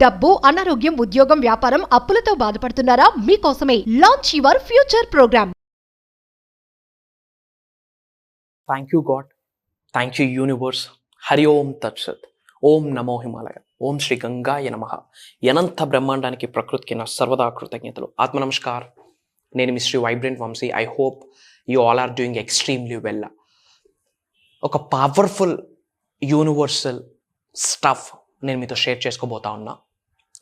డబ్బు, అనారోగ్యం, ఉద్యోగం, వ్యాపారం, అప్పులతో బాధపడుతున్నారా? మీకోసమే launch your future program. Thank you God, thank you universe. హరి ఓం తత్సత్. ఓం నమో హిమాలయ. ఓం శ్రీ గంగాయ నమః. అనంత బ్రహ్మాండానికి ప్రకృతికి నా సర్వదా కృతజ్ఞతలు. ఆత్మ నమస్కార్. నేను మీ Shri vibrant Vamshi. I hope you all are doing extremely well. ఒక పవర్ఫుల్ యూనివర్సల్ స్టఫ్ నేను మీతో షేర్ చేసుకోబోతా ఉన్నా.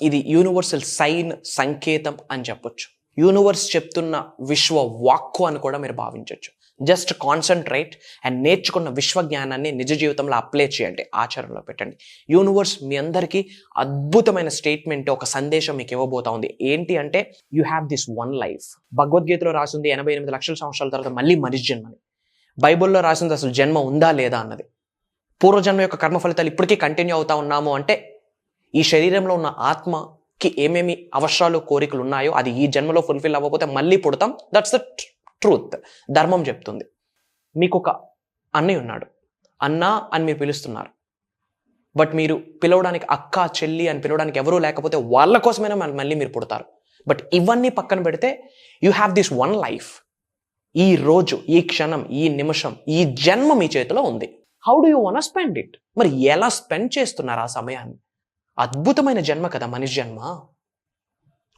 ఇది యూనివర్సల్ సైన్, సంకేతం అని చెప్పొచ్చు. యూనివర్స్ చెప్తున్న విశ్వ వాక్కు అని కూడా మీరు భావించవచ్చు. జస్ట్ కాన్సన్ట్రేట్ అండ్ నేర్చుకున్న విశ్వ జ్ఞానాన్ని నిజ జీవితంలో అప్లై చేయండి, ఆచరణలో పెట్టండి. యూనివర్స్ మీ అందరికీ అద్భుతమైన స్టేట్మెంట్, ఒక సందేశం మీకు ఇవ్వబోతా ఉంది. ఏంటి అంటే, you have this one life. భగవద్గీతలో రాసింది 88 లక్షల సంవత్సరాల తర్వాత మళ్ళీ మనిషి జన్మని. బైబుల్లో రాసింది అసలు జన్మ ఉందా లేదా అన్నది. పూర్వజన్మ యొక్క కర్మ ఫలితాలు ఇప్పటికీ కంటిన్యూ అవుతా ఉన్నాము అంటే, ఈ శరీరంలో ఉన్న ఆత్మకి ఏమేమి అవసరాలు, కోరికలు ఉన్నాయో అది ఈ జన్మలో ఫుల్ఫిల్ అవ్వకపోతే మళ్ళీ పుడతాం. That's the truth. ధర్మం చెప్తుంది. మీకు ఒక అన్నయ్య ఉన్నాడు, అన్నా అని మీరు పిలుస్తున్నారు. బట్ మీరు పిలవడానికి అక్క, చెల్లి అని పిలవడానికి ఎవరూ లేకపోతే వాళ్ళ కోసమైనా మళ్ళీ మీరు పుడతారు. బట్ ఇవన్నీ పక్కన పెడితే you have this one life. ఈ రోజు, ఈ క్షణం, ఈ నిమిషం, ఈ జన్మ మీ చేతిలో ఉంది. How do you want to spend it? మరి ఎలా స్పెండ్ చేస్తున్నారు ఆ సమయాన్ని? అద్భుతమైన జన్మ కదా మనిషి జన్మ.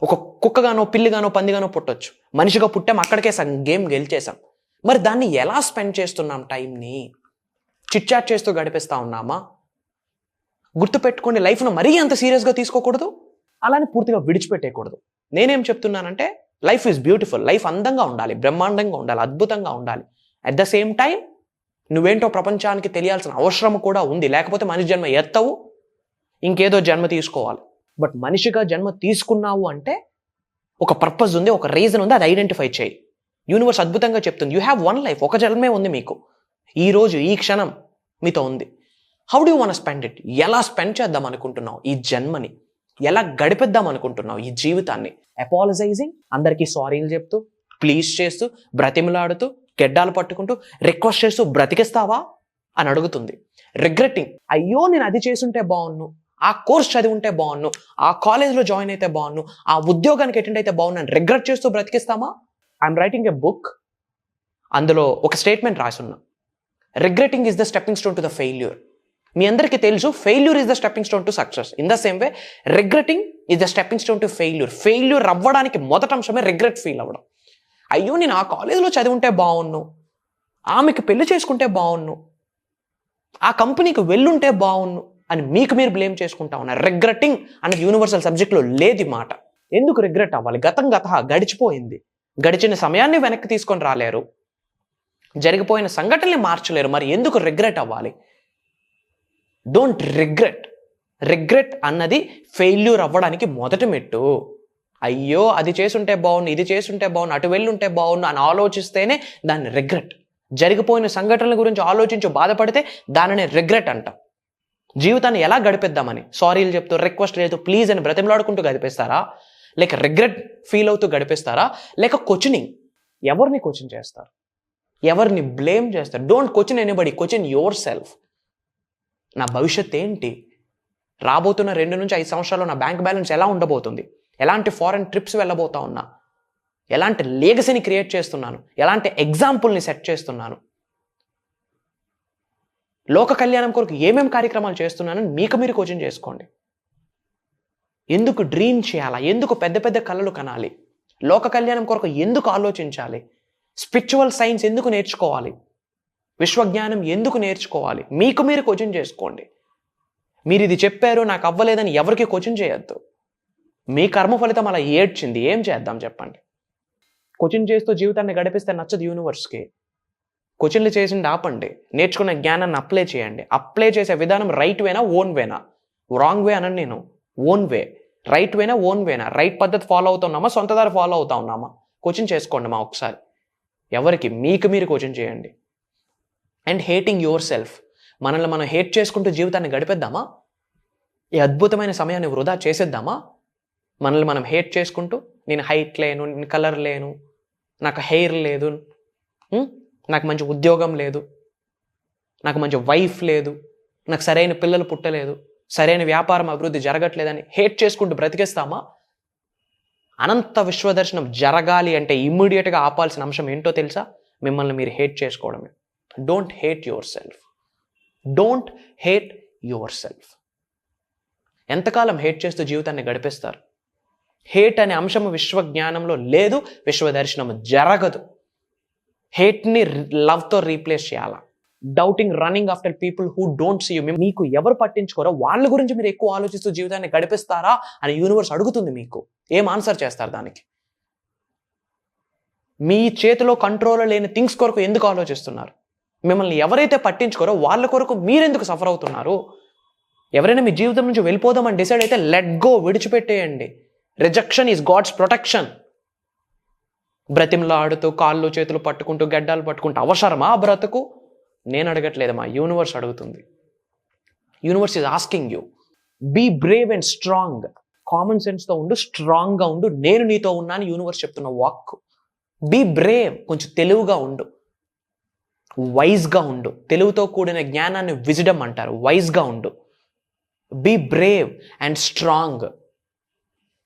ఒక కుక్కగానో, పిల్లిగానో, పందిగానో పుట్టొచ్చు. మనిషిగా పుట్టాం, అక్కడికే గేమ్ గెలిచేసాం. మరి దాన్ని ఎలా స్పెండ్ చేస్తున్నాం? టైంని చిట్ చాట్ చేస్తూ గడిపేస్తా ఉన్నామా? గుర్తుపెట్టుకోండి, లైఫ్ను మరీ అంత సీరియస్గా తీసుకోకూడదు, అలానే పూర్తిగా విడిచిపెట్టేయకూడదు. నేనేం చెప్తున్నానంటే, లైఫ్ ఈజ్ బ్యూటిఫుల్. లైఫ్ అందంగా ఉండాలి, బ్రహ్మాండంగా ఉండాలి, అద్భుతంగా ఉండాలి. అట్ ద సేమ్ టైం నువ్వేంటో ప్రపంచానికి తెలియాల్సిన అవసరం కూడా ఉంది. లేకపోతే మనిషి జన్మ ఎత్తవు, ఇంకేదో జన్మ తీసుకోవాలి. బట్ మనిషిగా జన్మ తీసుకున్నావు అంటే ఒక పర్పస్ ఉంది, ఒక రీజన్ ఉంది. అది ఐడెంటిఫై చేయి. యూనివర్స్ అద్భుతంగా చెప్తుంది, యూ హ్యావ్ వన్ లైఫ్. ఒక జన్మే ఉంది మీకు. ఈ రోజు, ఈ క్షణం మీతో ఉంది. How do you want to spend it? ఎలా స్పెండ్ చేద్దాం అనుకుంటున్నావు ఈ జన్మని? ఎలా గడిపేద్దాం అనుకుంటున్నావు ఈ జీవితాన్ని? అపాలజైజింగ్, అందరికీ సారీలు చెప్తూ, ప్లీజ్ చేస్తూ, బ్రతిమలాడుతూ, గెడ్డాలు పట్టుకుంటూ, రిక్వెస్ట్ చేస్తూ బ్రతికిస్తావా అని అడుగుతుంది. రిగ్రెటింగ్, అయ్యో నేను అది చేసుంటే బాగున్ను, ఆ కోర్స్ చదివి ఉంటే బాగున్ను, ఆ కాలేజ్లో జాయిన్ అయితే బాగున్ను, ఆ ఉద్యోగానికి అటెండ్ అయితే బాగున్ను అని రిగ్రెట్ చేస్తూ బ్రతికిస్తామా? I'm writing a book. అందులో ఒక స్టేట్మెంట్ రాసున్నా, regretting is the stepping stone to the failure. మీ అందరికీ తెలుసు, failure is the stepping stone to success. In the same way regretting is the stepping stone to failure. Failure అవ్వడానికి మొదటి అంశమే regret feel అవ్వడం. అయ్యో నేను ఆ కాలేజ్లో చదివి ఉంటే బాగున్ను, ఆమెకి పెళ్లి చేసుకుంటే బాగున్ను, ఆ కంపెనీకి వెళ్ళుంటే బాగున్ను అని మీకు మీరు బ్లేమ్ చేసుకుంటా ఉన్నారు. రిగ్రెటింగ్ అనేది యూనివర్సల్ సబ్జెక్ట్లో లేదు మాట. ఎందుకు రిగ్రెట్ అవ్వాలి? గడిచిపోయింది. గడిచిన సమయాన్ని వెనక్కి తీసుకొని రాలేరు, జరిగిపోయిన సంఘటనల్ని మార్చలేరు. మరి ఎందుకు రిగ్రెట్ అవ్వాలి? Don't regret. రిగ్రెట్ అన్నది ఫెయిల్యూర్ అవ్వడానికి మొదటి మెట్టు. అయ్యో అది చేసుంటే బాగుండు, ఇది చేసుంటే బాగుండు, అటు వెళ్ళుంటే బాగుండు అని ఆలోచిస్తేనే దాన్ని రిగ్రెట్. జరిగిపోయిన సంఘటనల గురించి ఆలోచించి బాధపడితే దానిని రిగ్రెట్ అంటాం. జీవితాన్ని ఎలా గడిపేద్దామని సారీలు చెప్తూ, రిక్వెస్ట్ లేదు, ప్లీజ్ అని బ్రతిమలాడుకుంటూ గడిపేస్తారా? లేక రిగ్రెట్ ఫీల్ అవుతూ గడిపేస్తారా? లేక క్వశ్చనింగ్, ఎవరిని క్వశ్చన్ చేస్తారు? ఎవరిని బ్లేమ్ చేస్తారు? Don't question anybody, question your self. నా భవిష్యత్ ఏంటి? రాబోతున్న 2 నుంచి 5 సంవత్సరాల్లో నా బ్యాంక్ బ్యాలెన్స్ ఎలా ఉండబోతుంది? ఎలాంటి ఫారెన్ ట్రిప్స్ వెళ్ళబోతా ఉన్నా? ఎలాంటి లేగసీని క్రియేట్ చేస్తున్నాను? ఎలాంటి ఎగ్జాంపుల్ని సెట్ చేస్తున్నాను? లోక కళ్యాణం కొరకు ఏమేమి కార్యక్రమాలు చేస్తున్నానని మీకు మీరు క్వశ్చన్ చేసుకోండి. ఎందుకు డ్రీమ్ చేయాలా? ఎందుకు పెద్ద పెద్ద కళలు కనాలి? లోక కళ్యాణం కొరకు ఎందుకు ఆలోచించాలి? స్పిరిచువల్ సైన్స్ ఎందుకు నేర్చుకోవాలి? విశ్వజ్ఞానం ఎందుకు నేర్చుకోవాలి? మీకు మీరు క్వశ్చన్ చేసుకోండి. మీరు ఇది చెప్పారు, నాకు అవ్వలేదని ఎవరికి క్వశ్చన్ చేయొద్దు. మీ కర్మ ఫలితం అలా ఏడ్చింది, ఏం చేద్దాం చెప్పండి? క్వశ్చన్ చేస్తూ జీవితాన్ని గడిపిస్తే నచ్చదు యూనివర్స్కి. క్వశ్చన్లు చేసింది ఆపండి, నేర్చుకున్న జ్ఞానాన్ని అప్లై చేయండి. అప్లై చేసే విధానం రైట్ వేనా, ఓన్ వేనా? రాంగ్ వే అనని నేను, ఓన్ వే. రైట్ వేనా, ఓన్ వేనా? రైట్ పద్ధతి ఫాలో అవుతున్నామా, సొంత దారి ఫాలో అవుతా ఉన్నామా? క్వశ్చన్ చేసుకోండి మా ఒకసారి. ఎవరికి? మీకు మీరు క్వశ్చన్ చేయండి. అండ్ హేటింగ్ యువర్ సెల్ఫ్, మనల్ని మనం హేట్ చేసుకుంటూ జీవితాన్ని గడిపేద్దామా? ఈ అద్భుతమైన సమయాన్ని వృధా చేసేద్దామా? మనల్ని మనం హేట్ చేసుకుంటూ, నేను హైట్ లేను, నేను కలర్ లేను, నాకు హెయిర్ లేదు, నాకు మంచి ఉద్యోగం లేదు, నాకు మంచి వైఫ్ లేదు, నాకు సరైన పిల్లలు పుట్టలేదు, సరైన వ్యాపారం అభివృద్ధి జరగట్లేదని హేట్ చేసుకుంటూ బ్రతికేస్తామా? అనంత విశ్వదర్శనం జరగాలి అంటే ఇమ్మీడియట్గా ఆపాల్సిన అంశం ఏంటో తెలుసా? మిమ్మల్ని మీరు హేట్ చేసుకోవడమే. Don't hate your self. Don't hate your self. ఎంతకాలం హేట్ చేస్తూ జీవితాన్ని గడిపేస్తారు? హేట్ అనే అంశం విశ్వజ్ఞానంలో లేదు, విశ్వదర్శనం జరగదు. హేట్ని లవ్తో రీప్లేస్ చేయాలా. Doubting, running after people who don't see you. మీకు ఎవరు పట్టించుకోరో వాళ్ళ గురించి మీరు ఎక్కువ ఆలోచిస్తూ జీవితాన్ని గడిపిస్తారా అని యూనివర్స్ అడుగుతుంది. మీకు ఏం ఆన్సర్ చేస్తారు దానికి? మీ చేతిలో కంట్రోల్ లేని థింగ్స్ కొరకు ఎందుకు ఆలోచిస్తున్నారు? మిమ్మల్ని ఎవరైతే పట్టించుకోరో వాళ్ళ కొరకు మీరెందుకు సఫర్ అవుతున్నారు? ఎవరైనా మీ జీవితం నుంచి వెళ్ళిపోదామని డిసైడ్ అయితే లెట్ గో, విడిచిపెట్టేయండి. Rejection is God's protection. బ్రతిమలాడుతూ కాళ్ళు చేతులు పట్టుకుంటూ గడ్డాలు పట్టుకుంటూ అవసరమా బ్రతుకు? నేను అడగట్లేదమ్మా, యూనివర్స్ అడుగుతుంది. Universe is asking you, be brave and strong. Common సెన్స్తో ఉండు, స్ట్రాంగ్గా ఉండు. నేను నీతో ఉన్నాను యూనివర్స్ చెప్తున్న వాక్. బీ బ్రేవ్, కొంచెం తెలివిగా ఉండు, వైజ్గా ఉండు. తెలుగుతో కూడిన జ్ఞానాన్ని విజ్డమ్ అంటారు. వైజ్గా ఉండు. Be brave and strong.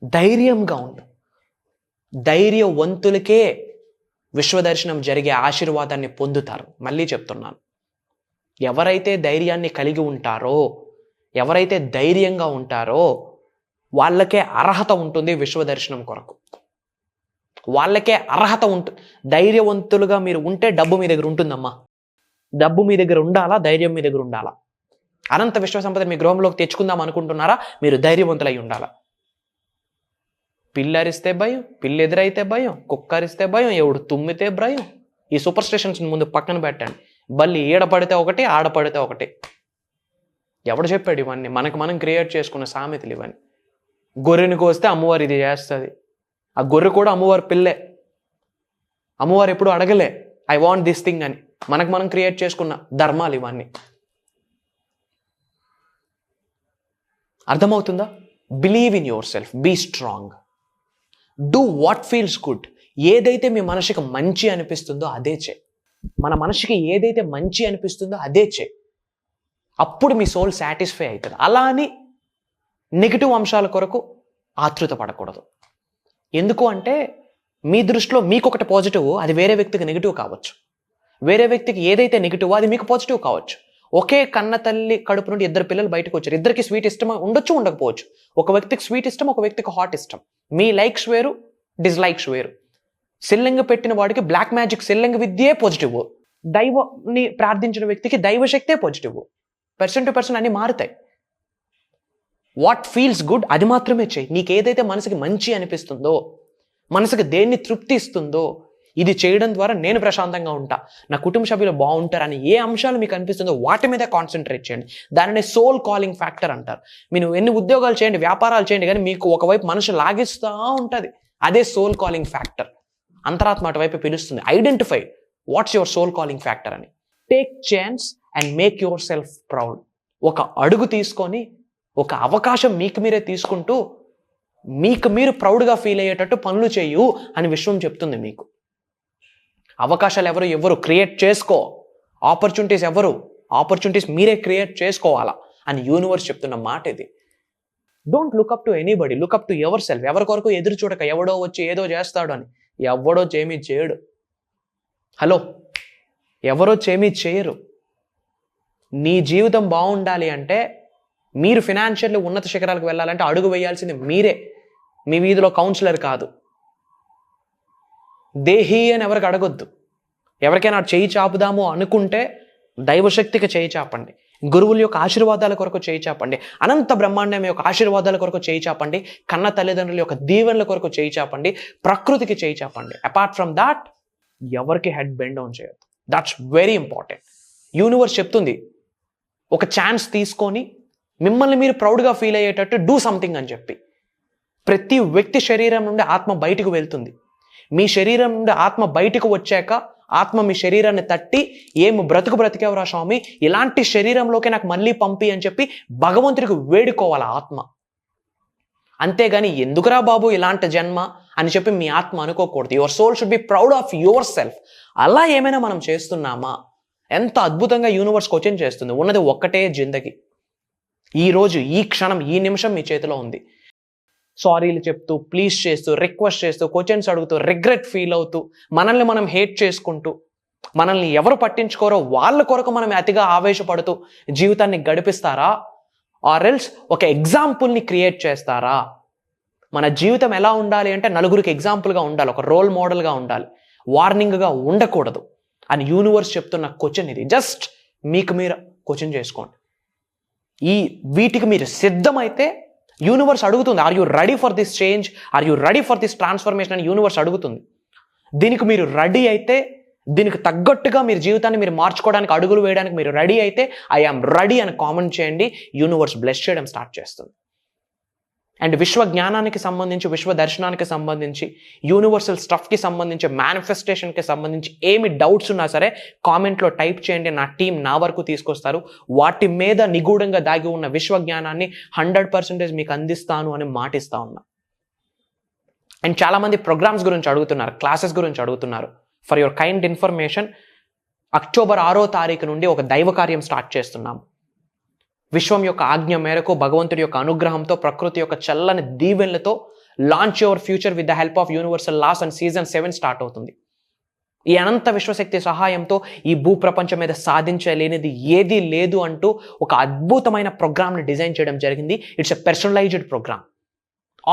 ధైర్యంగా ఉండు. ధైర్యవంతులకే విశ్వదర్శనం జరిగే ఆశీర్వాదాన్ని పొందుతారు. మళ్ళీ చెప్తున్నాను, ఎవరైతే ధైర్యాన్ని కలిగి ఉంటారో, ఎవరైతే ధైర్యంగా ఉంటారో వాళ్ళకే అర్హత ఉంటుంది విశ్వదర్శనం కొరకు. వాళ్ళకే అర్హత ఉంటుంది. ధైర్యవంతులుగా మీరు ఉంటే డబ్బు మీ దగ్గర ఉంటుందమ్మా. డబ్బు మీ దగ్గర ఉండాలా, ధైర్యం మీ దగ్గర ఉండాలా. అనంత విశ్వసంపద మీ గృహంలోకి తెచ్చుకుందాం అనుకుంటున్నారా? మీరు ధైర్యవంతులై ఉండాలా. పిల్లరిస్తే భయం, పిల్లి ఎదురైతే భయం, కుక్కరిస్తే భయం, ఎవడు తుమ్మితే భయం. ఈ సూపర్ స్టిషన్స్ ముందు పక్కన పెట్టండి. బల్లి ఈడ పడితే ఒకటి, ఆడ పడితే ఒకటి. ఎవడు చెప్పాడు ఇవన్నీ? మనకు మనం క్రియేట్ చేసుకున్న సామెతలు ఇవన్నీ. గొర్రెని కోస్తే అమ్మవారు ఇది చేస్తుంది. ఆ గొర్రె కూడా అమ్మవారి పిల్లే. అమ్మవారు ఎప్పుడు అడగలే ఐ వాంట్ దిస్ థింగ్ అని. మనకు మనం క్రియేట్ చేసుకున్న ధర్మాలు ఇవన్నీ. అర్థమవుతుందా? Believe in yourself, be strong, do what feels good. ఏదైతే మీ మనసుకి మంచి అనిపిస్తుందో అదే చే. మన మనసుకి ఏదైతే మంచి అనిపిస్తుందో అదే చే. అప్పుడు మీ సోల్ సాటిస్ఫై అవుతుంది. అలా అని నెగిటివ్ అంశాల కొరకు ఆతృత పడకూడదు. ఎందుకు అంటే మీ దృష్టిలో మీకు ఒకటి పాజిటివ్, అది వేరే వ్యక్తికి నెగిటివ్ కావచ్చు. వేరే వ్యక్తికి ఏదైతే నెగిటివ్ అది మీకు పాజిటివ్ కావచ్చు. ఒకే కన్న తల్లి కడుపు నుండి ఇద్దరు పిల్లలు బయటకు వచ్చారు. ఇద్దరికి స్వీట్ ఇష్టం ఉండొచ్చు, ఉండకపోవచ్చు. ఒక వ్యక్తికి స్వీట్ ఇష్టం, ఒక వ్యక్తికి హాట్ ఇష్టం. మీ లైక్స్ వేరు, డిస్లైక్స్ వేరు. సిల్లింగ్ పెట్టిన వాడికి బ్లాక్ మ్యాజిక్ సిల్లింగ్ విద్యే పాజిటివ్. దైవాన్ని ప్రార్థించిన వ్యక్తికి దైవశక్తే పాజిటివ్. పర్సన్ టు పర్సన్ అన్ని మారుతాయి. వాట్ ఫీల్స్ గుడ్ అది మాత్రమే చేయి. నీకు ఏదైతే మనసుకి మంచి అనిపిస్తుందో, మనసుకి దేన్ని తృప్తి ఇస్తుందో, ఇది చేయడం ద్వారా నేను ప్రశాంతంగా ఉంటా, నా కుటుంబ సభ్యులు బాగుంటారని ఏ అంశాలు మీకు అనిపిస్తుందో వాటి మీద కాన్సన్ట్రేట్ చేయండి. దానినే సోల్ కాలింగ్ ఫ్యాక్టర్ అంటారు. మీరు ఎన్ని ఉద్యోగాలు చేయండి, వ్యాపారాలు చేయండి, కానీ మీకు ఒకవైపు మనసు లాగిస్తూ ఉంటుంది. అదే సోల్ కాలింగ్ ఫ్యాక్టర్. అంతరాత్మ అటువైపు పిలుస్తుంది. Identify what's your soul calling factor అని. Take chance and make yourself proud. ఒక అడుగు తీసుకొని, ఒక అవకాశం మీకు మీరే తీసుకుంటూ మీకు మీరు ప్రౌడ్గా ఫీల్ అయ్యేటట్టు పనులు చేయు అని విశ్వం చెప్తుంది మీకు. అవకాశాలు ఎవరు క్రియేట్ చేసుకో. ఆపర్చునిటీస్ ఆపర్చునిటీస్ మీరే క్రియేట్ చేసుకోవాలా అని యూనివర్స్ చెప్తున్న మాట ఇది. Don't look up to anybody, look up to your self. ఎవరి కొరకు ఎదురు చూడక ఎవడో వచ్చి ఏదో చేస్తాడు అని. ఎవడో ఏమీ చేయడు. హలో, ఎవరో ఏమీ చేయరు. నీ జీవితం బాగుండాలి అంటే, మీరు ఫినాన్షియల్లీ ఉన్నత శిఖరాలకు వెళ్ళాలంటే అడుగు వేయాల్సింది మీరే, మీ వీధిలో కౌన్సిలర్ కాదు. దేహి అని ఎవరికి అడగొద్దు. ఎవరికైనా చేయి చాపుదాము అనుకుంటే దైవశక్తికి చేయి చాపండి. గురువుల యొక్క ఆశీర్వాదాల కొరకు చేయి చాపండి. అనంత బ్రహ్మాండం యొక్క ఆశీర్వాదాల కొరకు చేయి చాపండి. కన్న తల్లిదండ్రుల యొక్క దీవెనల కొరకు చేయి చాపండి. ప్రకృతికి చేయి చాపండి. అపార్ట్ ఫ్రమ్ దాట్ ఎవరికి హెడ్ బెండ్ డౌన్ చేయొద్దు. That's very important. యూనివర్స్ చెప్తుంది, ఒక ఛాన్స్ తీసుకొని మిమ్మల్ని మీరు ప్రౌడ్గా ఫీల్ అయ్యేటట్టు డూ సంథింగ్ అని చెప్పి. ప్రతి వ్యక్తి శరీరం నుండి ఆత్మ బయటకు వెళ్తుంది. మీ శరీరం నుండి ఆత్మ బయటకు వచ్చాక ఆత్మ మీ శరీరాన్ని తట్టి, ఏమి బ్రతికేవరా స్వామి, ఇలాంటి శరీరంలోకి నాకు మళ్ళీ పంపి అని చెప్పి భగవంతుడికి వేడుకోవాలి ఆత్మ. అంతేగాని ఎందుకురా బాబు ఇలాంటి జన్మ అని చెప్పి మీ ఆత్మ అనుకోకూడదు. Your soul should be proud of yourself. అలా ఏమైనా మనం చేస్తున్నామా? ఎంత అద్భుతంగా యూనివర్స్ క్వశ్చన్ చేస్తుంది. ఉన్నది ఒక్కటే జిందగీ. ఈ రోజు, ఈ క్షణం, ఈ నిమిషం మీ చేతిలో ఉంది. సారీలు చెప్తూ, ప్లీజ్ చేస్తూ, రిక్వెస్ట్ చేస్తూ, క్వశ్చన్స్ అడుగుతూ, రిగ్రెట్ ఫీల్ అవుతూ, మనల్ని మనం హేట్ చేసుకుంటూ, మనల్ని ఎవరు పట్టించుకోరో వాళ్ళ కొరకు మనం అతిగా ఆవేశపడుతూ జీవితాన్ని గడిపిస్తారా? ఆర్ ఎల్స్ ఒక ఎగ్జాంపుల్ని క్రియేట్ చేస్తారా? మన జీవితం ఎలా ఉండాలి అంటే నలుగురికి ఎగ్జాంపుల్గా ఉండాలి, ఒక రోల్ మోడల్గా ఉండాలి, వార్నింగ్గా ఉండకూడదు అని యూనివర్స్ చెప్తున్న క్వశ్చన్ ఇది. జస్ట్ మీకు మీరు క్వశ్చన్ చేసుకోండి. వీటికి మీరు సిద్ధమైతే యూనివర్స్ అడుగుతుంది, are you ready for this change, are you ready for this transformation అని యూనివర్స్ అడుగుతుంది. దీనికి మీరు రెడీ అయితే, దీనికి తగ్గట్టుగా మీరు జీవితాన్ని మీరు మార్చుకోవడానికి, అడుగులు వేయడానికి మీరు రెడీ అయితే ఐ ఆమ్ రెడీ అని కామెంట్ చేయండి. యూనివర్స్ బ్లెస్ చేయడం స్టార్ట్ చేస్తుంది. అండ్ విశ్వ జ్ఞానానికి సంబంధించి, విశ్వ దర్శనానికి సంబంధించి, యూనివర్సల్ స్టఫ్కి సంబంధించి, మేనిఫెస్టేషన్కి సంబంధించి ఏమి డౌట్స్ ఉన్నా సరే కామెంట్లో టైప్ చేయండి. నా టీం నా వరకు తీసుకొస్తారు. వాటి మీద నిగూఢంగా దాగి ఉన్న విశ్వ జ్ఞానాన్ని 100% మీకు అందిస్తాను అని మాటిస్తా ఉన్నా. అండ్ చాలామంది ప్రోగ్రామ్స్ గురించి అడుగుతున్నారు, క్లాసెస్ గురించి అడుగుతున్నారు. For your kind information, October 6వ తారీఖు నుండి ఒక దైవ కార్యం స్టార్ట్ చేస్తున్నాము. విశ్వం యొక్క ఆజ్ఞ మేరకు, భగవంతుడి యొక్క అనుగ్రహంతో, ప్రకృతి యొక్క చల్లని దీవెనలతో launch your future with the help of universal laws and season 7 start అవుతుంది. ఈ అనంత విశ్వశక్తి సహాయంతో ఈ భూప్రపంచం మీద సాధించలేనిది ఏదీ లేదు అంటూ ఒక అద్భుతమైన ప్రోగ్రామ్ని డిజైన్ చేయడం జరిగింది. It's a personalised programme.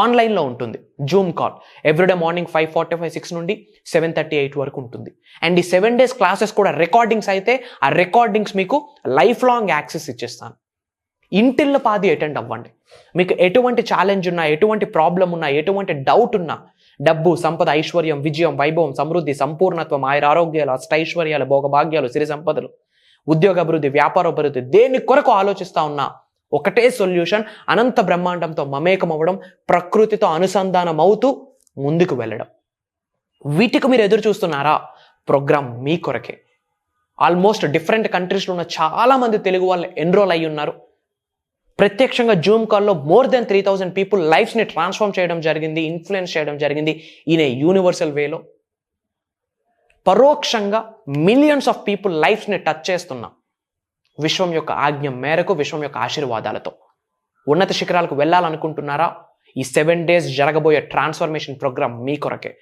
ఆన్లైన్లో ఉంటుంది, జూమ్ కాల్. ఎవ్రీడే మార్నింగ్ 5:45, 6 నుండి 7:38 వరకు ఉంటుంది. అండ్ ఈ 7 days క్లాసెస్ కూడా రికార్డింగ్స్ అయితే ఆ రికార్డింగ్స్ మీకు లైఫ్ లాంగ్ యాక్సెస్ ఇచ్చేస్తాను. ఇంటిల్ల పాది అటెండ్ అవ్వండి. మీకు ఎటువంటి ఛాలెంజ్ ఉన్నా, ఎటువంటి ప్రాబ్లం ఉన్నా, ఎటువంటి డౌట్ ఉన్నా, డబ్బు, సంపద, ఐశ్వర్యం, విజయం, వైభవం, సమృద్ధి, సంపూర్ణత్వం, ఆరోగ్యాలు, అష్టైశ్వర్యాలు, భోగభాగ్యాలు, సిరి సంపదలు, ఉద్యోగ అభివృద్ధి, వ్యాపార అభివృద్ధి, దేని కొరకు ఆలోచిస్తా ఉన్నా ఒకటే సొల్యూషన్, అనంత బ్రహ్మాండంతో మమేకం అవ్వడం, ప్రకృతితో అనుసంధానం అవుతూ ముందుకు వెళ్ళడం. వీటికి మీరు ఎదురు చూస్తున్నారా? ప్రోగ్రామ్ మీ కొరకే. ఆల్మోస్ట్ డిఫరెంట్ కంట్రీస్లో ఉన్న చాలామంది తెలుగు వాళ్ళు ఎన్రోల్ అయ్యి ఉన్నారు. ప్రత్యక్షంగా జూమ్ కాల్లో మోర్ దెన్ 3000 పీపుల్ లైఫ్స్ని ట్రాన్స్ఫార్మ్ చేయడం జరిగింది, ఇన్ఫ్లుయెన్స్ చేయడం జరిగింది ఈయన యూనివర్సల్ వేలో. పరోక్షంగా మిలియన్స్ ఆఫ్ పీపుల్ లైఫ్స్ని టచ్ చేస్తున్నాం విశ్వం యొక్క ఆజ్ఞ మేరకు, విశ్వం యొక్క ఆశీర్వాదాలతో. ఉన్నత శిఖరాలకు వెళ్ళాలనుకుంటున్నారా? ఈ 7 days జరగబోయే ట్రాన్స్ఫర్మేషన్ ప్రోగ్రామ్ మీ కొరకే.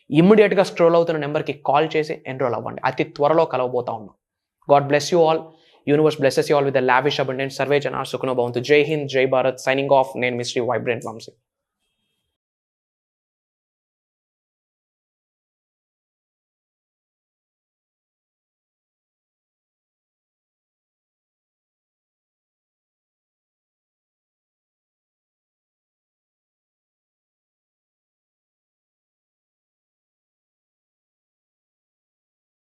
ఇమ్మీడియట్గా స్క్రోల్ అవుతున్న నెంబర్కి కాల్ చేసి ఎన్రోల్ అవ్వండి. అతి త్వరలో కలవబోతా ఉన్నాం. God bless you all. Universe blesses you all with a lavish abundance. Sarve Jana Sukhno Bhavantu. Jai Hind, Jai Bharat. Signing off. Name Mystery Vibrant Vamsi.